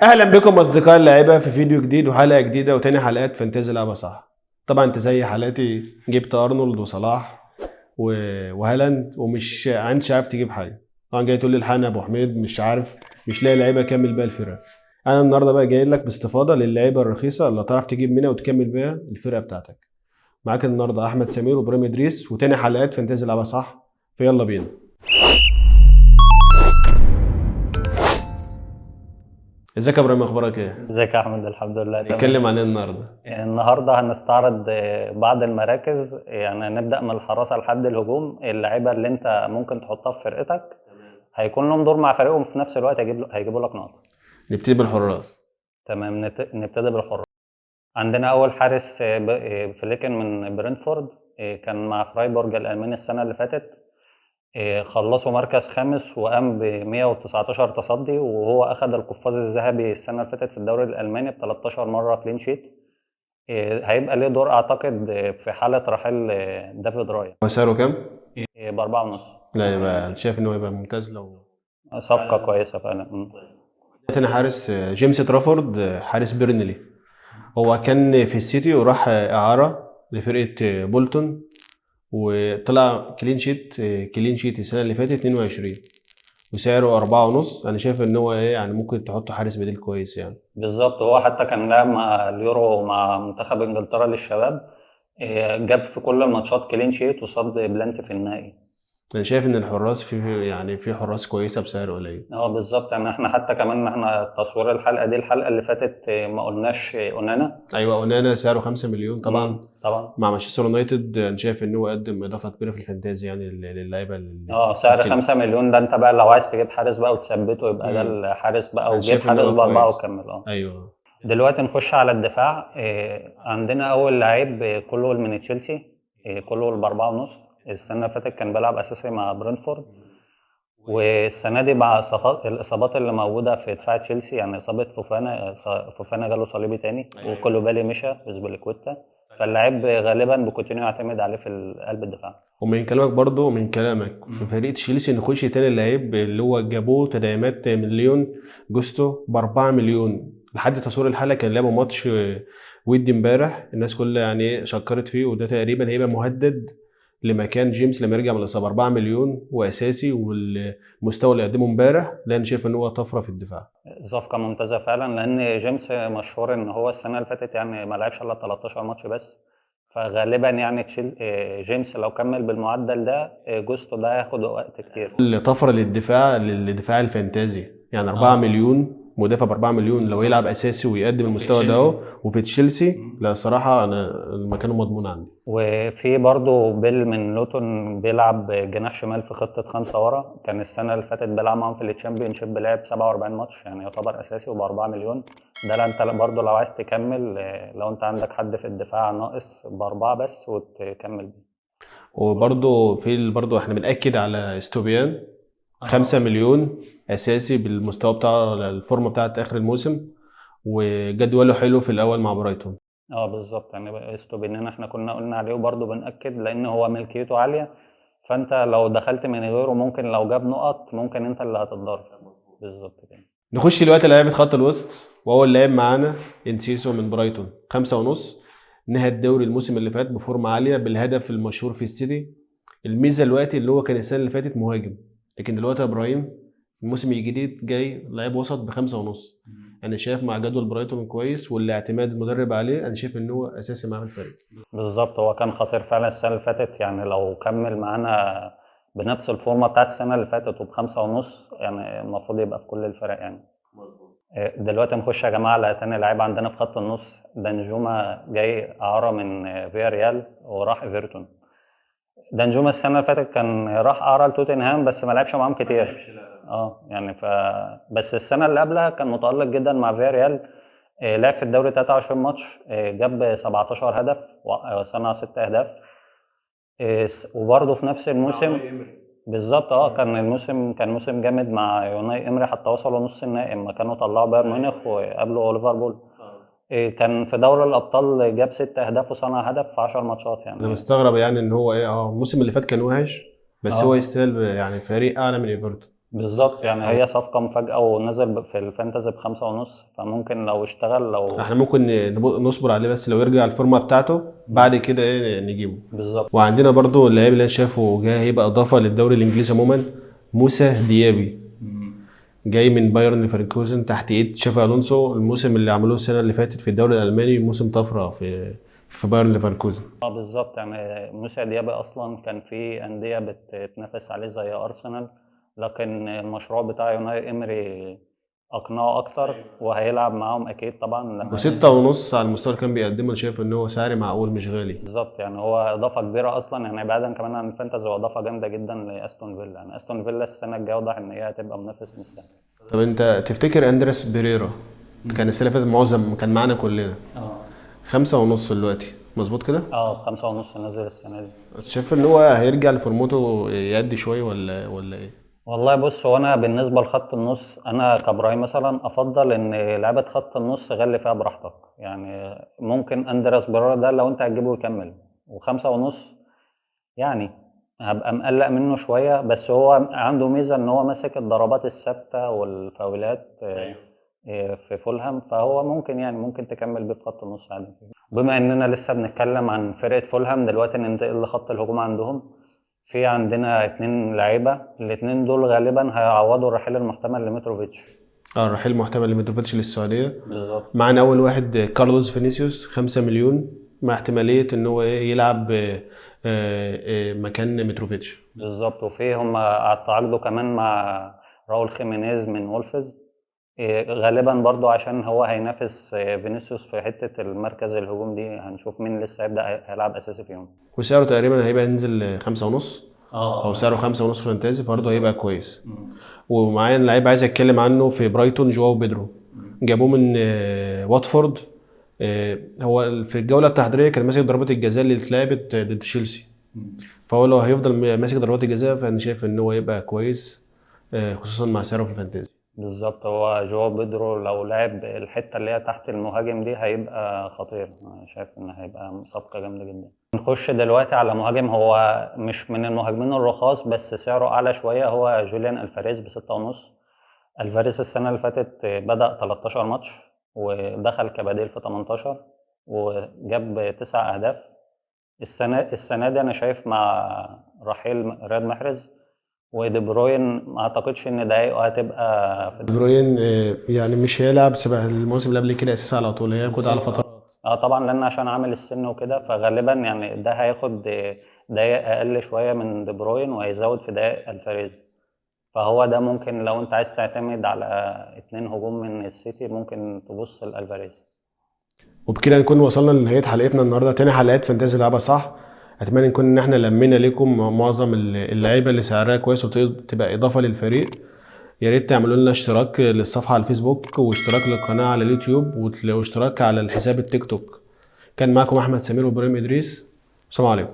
اهلا بكم اصدقاء اللعيبه في فيديو جديد وحلقه جديده وتاني حلقات فانتازي لعبه صح. طبعا انت زي حالاتي جبت ارنولد وصلاح وهالاند ومش انت عارف تجيب حاجه. طبعا جاي تقول لي الحقني يا ابو حميد مش لاقي لعيبه اكمل بيها الفرقه. انا النهارده بقى جاي لك باستفاضه للعيبه الرخيصه اللي تعرف تجيب منها وتكمل بيها الفرقه بتاعتك. معاك النهارده احمد سمير وابراهيم ادريس وتاني حلقات فانتازي لعبه صح، فيلا بينا. ازيك يا ابراهيم، اخبارك ايه؟ ازيك يا احمد؟ الحمد لله تمام. نتكلم عن ايه النهارده؟ النهارده هنستعرض بعض المراكز، يعني نبدا من الحراسه لحد الهجوم. اللعيبه اللي انت ممكن تحطها في فرقتك هيكون لهم دور مع فريقهم، في نفس الوقت هيجيبوا لك نقط. نبتدي بالحراس. تمام، نبتدي بالحراس. عندنا اول حارس فليكن من برنتفورد، كان مع فرايبورج الالماني السنه اللي فاتت. خلصوا مركز خامس وقام ب 119 تصدي، وهو اخذ القفاز الذهبي السنه اللي فاتت في الدوري الالماني ب 13 مره كلين شيت. هيبقى ليه دور اعتقد في حاله رحيل دافيد رايا. هو سعره كام؟ باربعة ونص. لا، يبقى انا شايف ان هو يبقى ممتاز لو. صفقه كويسه فعلا. تاني حارس جيمس ترافورد، حارس بيرنلي. هو كان في السيتي وراح اعاره لفرقه بولتون، وطلع كلين شيت السنه اللي فاتت 22 وسعره 4.5. انا شايف ان هو ايه يعني ممكن تحطه حارس بديل كويس يعني. بالظبط، هو حتى كان لعب مع اليورو مع منتخب انجلترا للشباب. جاب في كل الماتشات كلين شيت وصد بلانت في النهائي. انا شايف ان الحراس في حراس كويسه بسعر قليل. بالظبط، يعني احنا حتى كمان احنا تصوير الحلقه دي الحلقه اللي فاتت ما قلناش اونانا. ايوه، اونانا سعره 5 مليون طبعا. طبعا مع مانشستر يونايتد انا شايف ان هو قدم اضافه كبيره في الفانتازي يعني للعيبه سعر 5 مليون ده انت بقى لو عايز تجيب حارس بقى وتثبته يبقى ده الحارس بقى، أنا وجيب شايف إن حارس هو باربعه كويس. وكمل. ايوه. دلوقتي نخش على الدفاع. عندنا اول لعيب كله من تشيلسي، كله باربعه ونص. السنه اللي فاتت كان بيلعب اساسي مع برنتفورد، والسنه دي مع الاصابات اللي موجوده في دفاع تشيلسي، يعني اصابه فوفانا جاله صليبي تاني، وكولوبالي مشى وزبليكويتا. فاللاعب غالبا بوكوتينيو يعتمد عليه في قلب الدفاع. ومن كلامك في فريق تشيلسي نخش تاني اللعيب اللي هو جابوه تدعيمات من ليون، جوستو ب4 مليون. لحد تصوير الحلقه كان لعبوا ماتش ودي امبارح، الناس كلها يعني شكرت فيه، وده تقريبا هيبقى مهدد لمكان جيمس لما يرجع من الاصابه. 4 مليون واساسي، والمستوى اللي قدمه امبارح لا انا شايف ان هو طفره في الدفاع. صفقه ممتازه فعلا، لان جيمس مشهور ان هو السنه اللي فاتت يعني ما لعبش الا 13 ماتش بس. فغالبا يعني جيمس لو كمل بالمعدل ده، جوستو ده هياخد وقت كتير. الطفره للدفاع الفانتازي يعني 4 مليون، مدافع ب 4 مليون لو يلعب اساسي ويقدم المستوى ده وفي تشيلسي، لا صراحه انا المكان مضمون عندي. وفي برضه بيل من لوتون بيلعب جناح شمال في خطه خمسه ورا، كان السنه اللي فاتت بيلعب معاهم في التشامبيون شيب، لعب 47 ماتش، يعني يعتبر اساسي وب 4 مليون. ده انت برضه لو عايز تكمل، لو انت عندك حد في الدفاع ناقص باربعه بس وتكمل بيه. برضه احنا بنأكد على استوبيان 5 مليون اساسي بالمستوى بتاع الفورمه بتاعت اخر الموسم، وجدوله حلو في الاول مع برايتون. بالظبط، يعني استوبينينا احنا كنا قلنا عليه وبرضه بنأكد لان هو ملكيته عاليه، فانت لو دخلت من غيره ممكن لو جاب نقط ممكن انت اللي هتتضرر. بالظبط كده. نخش دلوقتي لعيبه خط الوسط، واول لاعب معانا انسيسو من برايتون 5.5. نهى الدوري الموسم اللي فات بفورمه عاليه بالهدف المشهور في السيتي. الميزه دلوقتي اللي هو كان السنه اللي فاتت مهاجم، لكن دلوقتي يا ابراهيم الموسم الجديد جاي لاعب وسط ب5.5. انا شايف مع جدول برايتون كويس والاعتماد المدرب عليه، انا شايف ان هو اساسي معاه في الفريق. بالظبط، هو كان خطير فعلا السنه اللي فاتت، يعني لو كمل معانا بنفس الفورمه بتاعت السنه اللي فاتت وبخمسة ونص يعني المفروض يبقى في كل الفرق يعني. دلوقتي نخش يا جماعه على تاني لاعب عندنا في خط النص. دانجوما جاي اعاره من فيا ريال وراح ايفرتون. دانجوما السنه اللي فاتت كان راح اعاره لتوتنهام بس ما لعبش معاهم كتير. يعني بس السنه اللي قبلها كان متالق جدا مع فيا ريال. لعب في الدوري 23 ماتش، جاب 17 هدف وصنع 6 اهداف. وبرضه في نفس الموسم بالظبط، كان موسم جامد مع يوناي امري، حتى وصلوا نص النهائي لما كانوا طلعوا بايرن ميونخ وقابلوا ليفربول. كان في دوري الابطال جاب 6 اهداف وصنع هدف في 10 ماتشات يعني. انا مستغرب يعني ان هو ايه الموسم اللي فات كان وحش، بس هو يستاهل يعني فريق اعلى من ايفرتون. بالظبط، يعني هي صفقة مفاجأة ونزل في الفانتازي ب5.5، فممكن لو اشتغل لو احنا ممكن نصبر عليه بس لو يرجع الفورمه بتاعته بعد كده ايه نجيبه. بالظبط. وعندنا برضو اللاعب اللي انا شايفه جاي هيبقى اضافه للدوري الانجليزي عموما، موسى ديابي، جاي من بايرن ليفركوزن تحت ايد تشافي الونسو. الموسم اللي عملوه السنه اللي فاتت في الدوري الالماني موسم طفره في بايرن ليفركوزن. بالظبط، يعني موسى ديابي اصلا كان في انديه بتتنافس عليه زي ارسنال، لكن المشروع بتاع يوناي امري اقنعه اكتر وهيلعب معاهم اكيد طبعا. وستة ونص على المستوى اللي كان بيقدمه، انا شايف ان هو سعر معقول مش غالي. بالظبط، يعني هو اضافه كبيره اصلا، يعني بعيدا كمان عن الفانتازي هو اضافه جامده جدا لاستون فيلا. يعني استون فيلا السنه الجايه واضح ان هي هتبقى منافس مش سهل. طب انت تفتكر اندريس بيريرا كان السنه اللي فاتت معظم كان معانا كلنا 5.5 دلوقتي مظبوط كده؟ 5.5 نازل السنه دي. شايف ان هو هيرجع لفورمته يأدي شويه ولا ايه؟ والله بص، هو انا بالنسبه لخط النص انا كابراهيم مثلا افضل ان لعيبه خط النص غلي فيها براحتك. يعني ممكن اندرس برارا ده لو انت هتجيبه يكمل، و5.5 يعني هبقى مقلق منه شويه، بس هو عنده ميزه ان هو ماسك الضربات الثابته والفاولات في فولهام، فهو ممكن يعني ممكن تكمل بيه في خط النص عادي. بما اننا لسه بنتكلم عن فرقه فولهام دلوقتي ننتقل لخط الهجوم. في عندنا 2 لعيبه، الاتنين دول غالبا هيعوضوا الرحيل المحتمل لمتروفيتش. الرحيل محتمل لميتروفيتش للسعوديه. بالظبط. معانا اول واحد كارلوس فينيسيوس 5 مليون، مع احتماليه ان هو يلعب مكان متروفيتش. بالظبط، وفي هم تعاقدوا كمان مع راؤول خيمينيز من وولفز، غالبا برضو عشان هو هينافس فينيسيوس في حته المركز الهجوم دي. هنشوف مين لسه هيلعب اساسي فيهم. وسعره تقريبا هيبقى ينزل 5.5 او سعره 5.5 فانتازي، برضه هيبقى كويس. ومعايا لعيب عايز اتكلم عنه في برايتون، جواو بيدرو، جابوه من واتفورد. هو في الجوله التحضيريه كان ماسك ضربات الجزاء اللي اتلعبت ضد تشيلسي، فهو لو هيفضل ماسك ضربات الجزاء فانا شايف ان هو يبقى كويس، خصوصا مع سعره في الفانتازي. بالظبط، هو جواو بيدرو لو لعب الحته اللي هي تحت المهاجم دي هيبقى خطير. انا شايف ان هيبقى صفقه جامده جدا. نخش دلوقتي على مهاجم هو مش من المهاجمين الرخاص بس سعره اعلى شويه، هو جوليان الفاريز ب6.5. الفاريز السنه اللي فاتت بدأ 13 ماتش ودخل كبديل في 18 وجاب 9 اهداف. السنه دي انا شايف مع رحيل رياض محرز ودي بروين ما اعتقدش ان دقايقه هتبقى في دي بروين يعني مش هيلعب شبه الموسم اللي قبل كده اساسي على طول، هياخد على فترات. طبعا لان عشان عامل السن وكده، فغالبا يعني ده هياخد دقايق اقل شويه من دي بروين وهيزود في دقايق الفاريز. فهو ده ممكن لو انت عايز تعتمد على 2 هجوم من السيتي ممكن تبص لالفاريز. وبكده نكون وصلنا لنهايه حلقتنا النهارده، تاني حلقات فانتازي لعبه صح. اتمنى نكون ان احنا لمينا لكم معظم اللعيبه اللي سعرها كويس وتبقى اضافه للفريق. يا ريت تعملوا لنا اشتراك للصفحه على الفيسبوك واشتراك للقناه على اليوتيوب واشتراك على الحساب التيك توك. كان معكم احمد سمير وابراهيم ادريس، السلام عليكم.